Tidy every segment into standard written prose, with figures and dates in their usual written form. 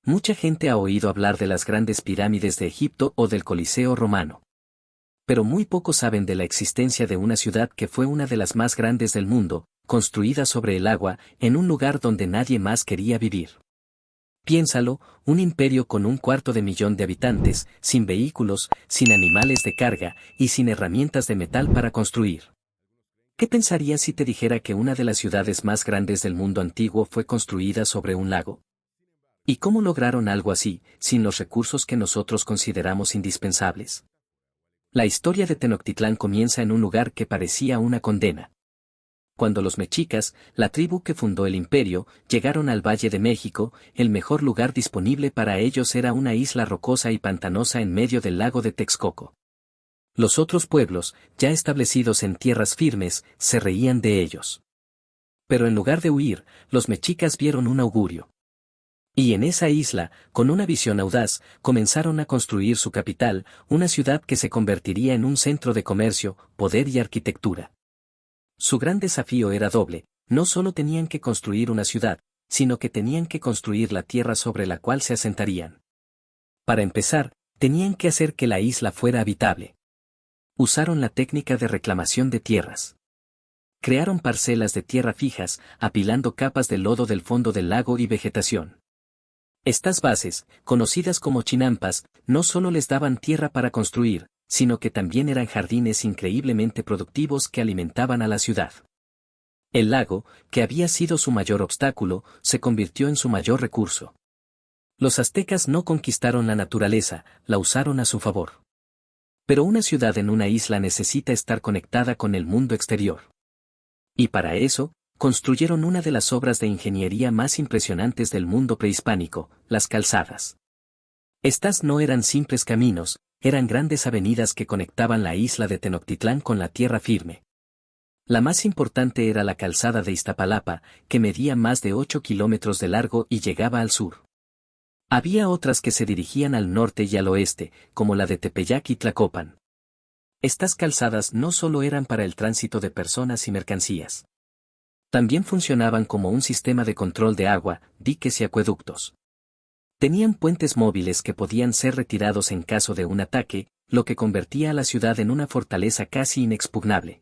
Mucha gente ha oído hablar de las grandes pirámides de Egipto o del Coliseo romano. Pero muy pocos saben de la existencia de una ciudad que fue una de las más grandes del mundo, construida sobre el agua, en un lugar donde nadie más quería vivir. Piénsalo, un imperio con 250.000 de habitantes, sin vehículos, sin animales de carga, y sin herramientas de metal para construir. ¿Qué pensarías si te dijera que una de las ciudades más grandes del mundo antiguo fue construida sobre un lago? ¿Y cómo lograron algo así, sin los recursos que nosotros consideramos indispensables? La historia de Tenochtitlán comienza en un lugar que parecía una condena. Cuando los mexicas, la tribu que fundó el imperio, llegaron al Valle de México, el mejor lugar disponible para ellos era una isla rocosa y pantanosa en medio del lago de Texcoco. Los otros pueblos, ya establecidos en tierras firmes, se reían de ellos. Pero en lugar de huir, los mexicas vieron un augurio. Y en esa isla, con una visión audaz, comenzaron a construir su capital, una ciudad que se convertiría en un centro de comercio, poder y arquitectura. Su gran desafío era doble: no solo tenían que construir una ciudad, sino que tenían que construir la tierra sobre la cual se asentarían. Para empezar, tenían que hacer que la isla fuera habitable. Usaron la técnica de reclamación de tierras. Crearon parcelas de tierra fijas, apilando capas de lodo del fondo del lago y vegetación. Estas bases, conocidas como chinampas, no solo les daban tierra para construir, sino que también eran jardines increíblemente productivos que alimentaban a la ciudad. El lago, que había sido su mayor obstáculo, se convirtió en su mayor recurso. Los aztecas no conquistaron la naturaleza, la usaron a su favor. Pero una ciudad en una isla necesita estar conectada con el mundo exterior. Y para eso, construyeron una de las obras de ingeniería más impresionantes del mundo prehispánico, las calzadas. Estas no eran simples caminos, eran grandes avenidas que conectaban la isla de Tenochtitlán con la tierra firme. La más importante era la calzada de Iztapalapa, que medía más de 8 kilómetros de largo y llegaba al sur. Había otras que se dirigían al norte y al oeste, como la de Tepeyac y Tlacopan. Estas calzadas no solo eran para el tránsito de personas y mercancías. También funcionaban como un sistema de control de agua, diques y acueductos. Tenían puentes móviles que podían ser retirados en caso de un ataque, lo que convertía a la ciudad en una fortaleza casi inexpugnable.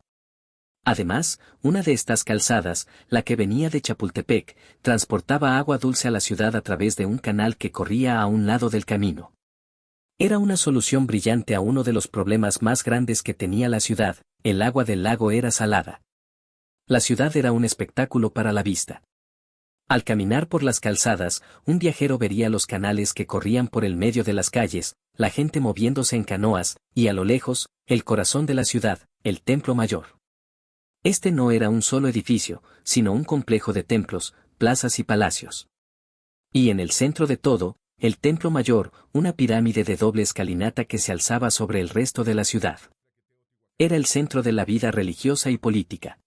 Además, una de estas calzadas, la que venía de Chapultepec, transportaba agua dulce a la ciudad a través de un canal que corría a un lado del camino. Era una solución brillante a uno de los problemas más grandes que tenía la ciudad: el agua del lago era salada. La ciudad era un espectáculo para la vista. Al caminar por las calzadas, un viajero vería los canales que corrían por el medio de las calles, la gente moviéndose en canoas, y a lo lejos, el corazón de la ciudad, el Templo Mayor. Este no era un solo edificio, sino un complejo de templos, plazas y palacios. Y en el centro de todo, el Templo Mayor, una pirámide de doble escalinata que se alzaba sobre el resto de la ciudad. Era el centro de la vida religiosa y política.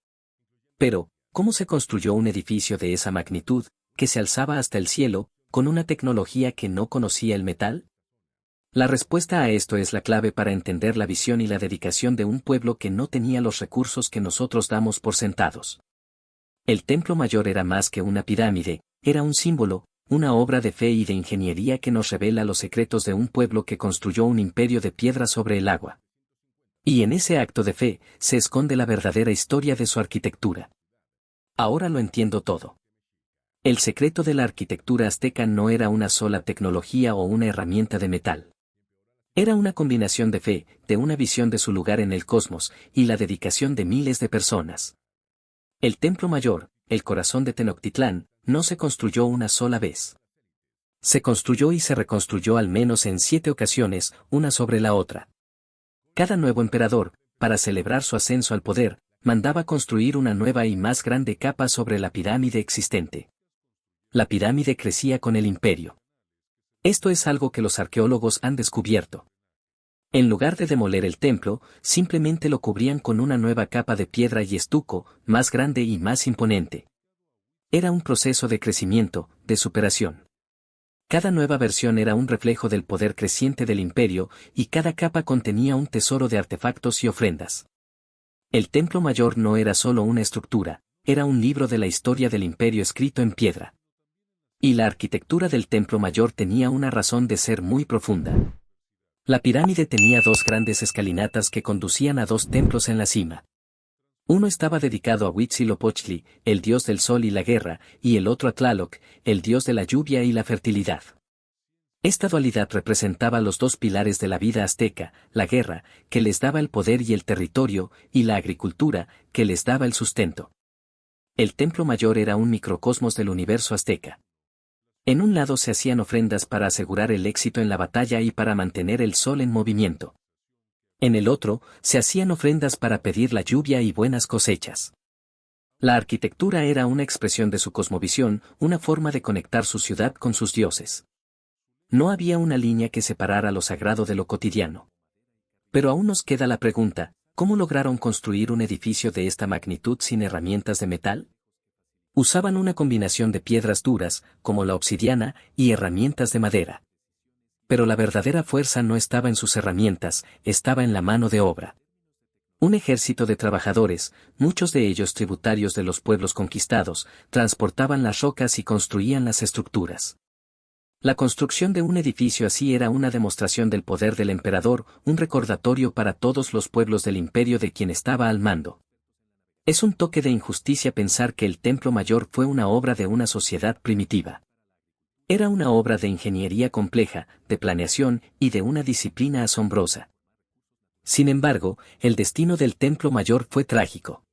Pero, ¿cómo se construyó un edificio de esa magnitud, que se alzaba hasta el cielo, con una tecnología que no conocía el metal? La respuesta a esto es la clave para entender la visión y la dedicación de un pueblo que no tenía los recursos que nosotros damos por sentados. El Templo Mayor era más que una pirámide, era un símbolo, una obra de fe y de ingeniería que nos revela los secretos de un pueblo que construyó un imperio de piedra sobre el agua. Y en ese acto de fe, se esconde la verdadera historia de su arquitectura. Ahora lo entiendo todo. El secreto de la arquitectura azteca no era una sola tecnología o una herramienta de metal. Era una combinación de fe, de una visión de su lugar en el cosmos, y la dedicación de miles de personas. El Templo Mayor, el corazón de Tenochtitlán, no se construyó una sola vez. Se construyó y se reconstruyó al menos en 7 ocasiones, una sobre la otra. Cada nuevo emperador, para celebrar su ascenso al poder, mandaba construir una nueva y más grande capa sobre la pirámide existente. La pirámide crecía con el imperio. Esto es algo que los arqueólogos han descubierto. En lugar de demoler el templo, simplemente lo cubrían con una nueva capa de piedra y estuco, más grande y más imponente. Era un proceso de crecimiento, de superación. Cada nueva versión era un reflejo del poder creciente del imperio, y cada capa contenía un tesoro de artefactos y ofrendas. El Templo Mayor no era solo una estructura, era un libro de la historia del imperio escrito en piedra. Y la arquitectura del Templo Mayor tenía una razón de ser muy profunda. La pirámide tenía dos grandes escalinatas que conducían a dos templos en la cima. Uno estaba dedicado a Huitzilopochtli, el dios del sol y la guerra, y el otro a Tlaloc, el dios de la lluvia y la fertilidad. Esta dualidad representaba los dos pilares de la vida azteca, la guerra, que les daba el poder y el territorio, y la agricultura, que les daba el sustento. El Templo Mayor era un microcosmos del universo azteca. En un lado se hacían ofrendas para asegurar el éxito en la batalla y para mantener el sol en movimiento. En el otro, se hacían ofrendas para pedir la lluvia y buenas cosechas. La arquitectura era una expresión de su cosmovisión, una forma de conectar su ciudad con sus dioses. No había una línea que separara lo sagrado de lo cotidiano. Pero aún nos queda la pregunta, ¿cómo lograron construir un edificio de esta magnitud sin herramientas de metal? Usaban una combinación de piedras duras, como la obsidiana, y herramientas de madera. Pero la verdadera fuerza no estaba en sus herramientas, estaba en la mano de obra. Un ejército de trabajadores, muchos de ellos tributarios de los pueblos conquistados, transportaban las rocas y construían las estructuras. La construcción de un edificio así era una demostración del poder del emperador, un recordatorio para todos los pueblos del imperio de quien estaba al mando. Es un toque de injusticia pensar que el Templo Mayor fue una obra de una sociedad primitiva. Era una obra de ingeniería compleja, de planeación y de una disciplina asombrosa. Sin embargo, el destino del Templo Mayor fue trágico.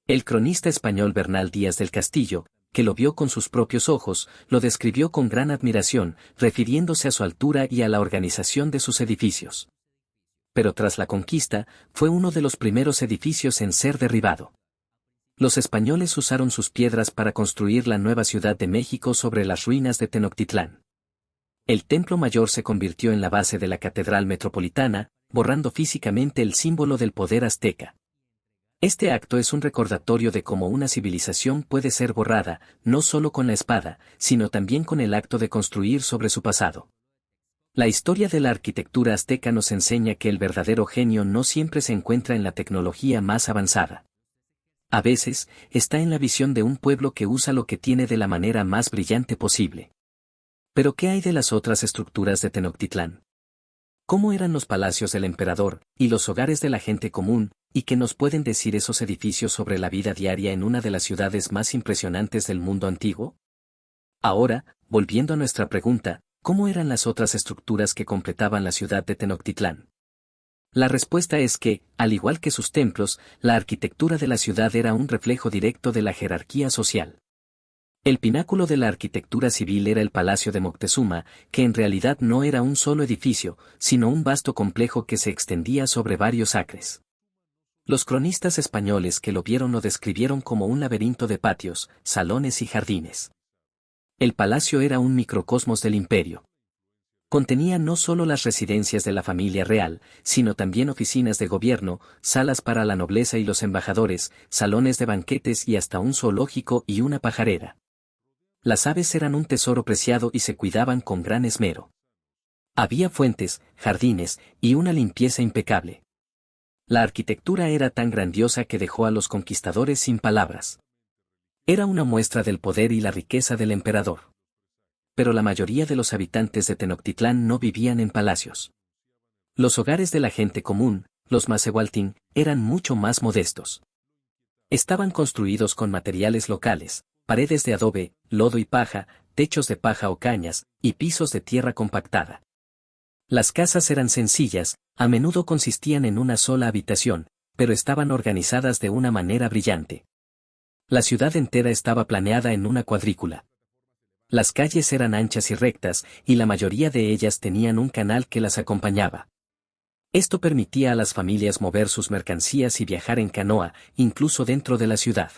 El cronista español Bernal Díaz del Castillo, que lo vio con sus propios ojos, lo describió con gran admiración, refiriéndose a su altura y a la organización de sus edificios. Pero tras la conquista, fue uno de los primeros edificios en ser derribado. Los españoles usaron sus piedras para construir la nueva Ciudad de México sobre las ruinas de Tenochtitlán. El Templo Mayor se convirtió en la base de la Catedral Metropolitana, borrando físicamente el símbolo del poder azteca. Este acto es un recordatorio de cómo una civilización puede ser borrada, no solo con la espada, sino también con el acto de construir sobre su pasado. La historia de la arquitectura azteca nos enseña que el verdadero genio no siempre se encuentra en la tecnología más avanzada. A veces, está en la visión de un pueblo que usa lo que tiene de la manera más brillante posible. Pero ¿qué hay de las otras estructuras de Tenochtitlán? ¿Cómo eran los palacios del emperador, y los hogares de la gente común, y qué nos pueden decir esos edificios sobre la vida diaria en una de las ciudades más impresionantes del mundo antiguo? Ahora, volviendo a nuestra pregunta, ¿cómo eran las otras estructuras que completaban la ciudad de Tenochtitlán? La respuesta es que, al igual que sus templos, la arquitectura de la ciudad era un reflejo directo de la jerarquía social. El pináculo de la arquitectura civil era el Palacio de Moctezuma, que en realidad no era un solo edificio, sino un vasto complejo que se extendía sobre varios acres. Los cronistas españoles que lo vieron lo describieron como un laberinto de patios, salones y jardines. El palacio era un microcosmos del imperio. Contenía no solo las residencias de la familia real, sino también oficinas de gobierno, salas para la nobleza y los embajadores, salones de banquetes y hasta un zoológico y una pajarera. Las aves eran un tesoro preciado y se cuidaban con gran esmero. Había fuentes, jardines, y una limpieza impecable. La arquitectura era tan grandiosa que dejó a los conquistadores sin palabras. Era una muestra del poder y la riqueza del emperador. Pero la mayoría de los habitantes de Tenochtitlán no vivían en palacios. Los hogares de la gente común, los Macehualtín, eran mucho más modestos. Estaban construidos con materiales locales, paredes de adobe, lodo y paja, techos de paja o cañas, y pisos de tierra compactada. Las casas eran sencillas, a menudo consistían en una sola habitación, pero estaban organizadas de una manera brillante. La ciudad entera estaba planeada en una cuadrícula. Las calles eran anchas y rectas, y la mayoría de ellas tenían un canal que las acompañaba. Esto permitía a las familias mover sus mercancías y viajar en canoa, incluso dentro de la ciudad.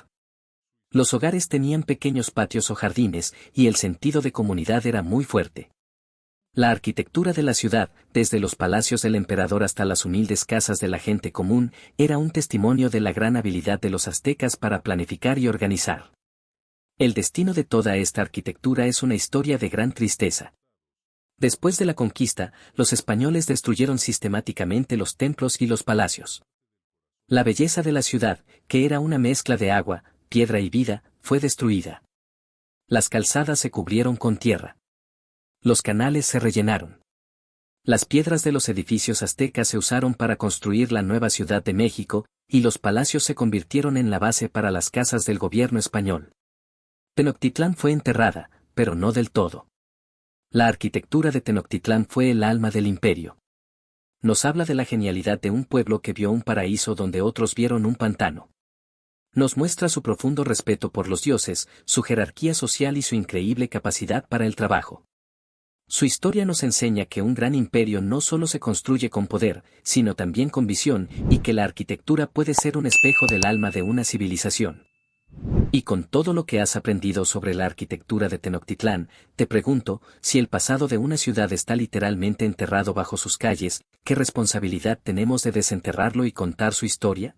Los hogares tenían pequeños patios o jardines, y el sentido de comunidad era muy fuerte. La arquitectura de la ciudad, desde los palacios del emperador hasta las humildes casas de la gente común, era un testimonio de la gran habilidad de los aztecas para planificar y organizar. El destino de toda esta arquitectura es una historia de gran tristeza. Después de la conquista, los españoles destruyeron sistemáticamente los templos y los palacios. La belleza de la ciudad, que era una mezcla de agua, piedra y vida, fue destruida. Las calzadas se cubrieron con tierra. Los canales se rellenaron. Las piedras de los edificios aztecas se usaron para construir la nueva Ciudad de México, y los palacios se convirtieron en la base para las casas del gobierno español. Tenochtitlán fue enterrada, pero no del todo. La arquitectura de Tenochtitlán fue el alma del imperio. Nos habla de la genialidad de un pueblo que vio un paraíso donde otros vieron un pantano. Nos muestra su profundo respeto por los dioses, su jerarquía social y su increíble capacidad para el trabajo. Su historia nos enseña que un gran imperio no solo se construye con poder, sino también con visión, y que la arquitectura puede ser un espejo del alma de una civilización. Y con todo lo que has aprendido sobre la arquitectura de Tenochtitlán, te pregunto, si el pasado de una ciudad está literalmente enterrado bajo sus calles, ¿qué responsabilidad tenemos de desenterrarlo y contar su historia?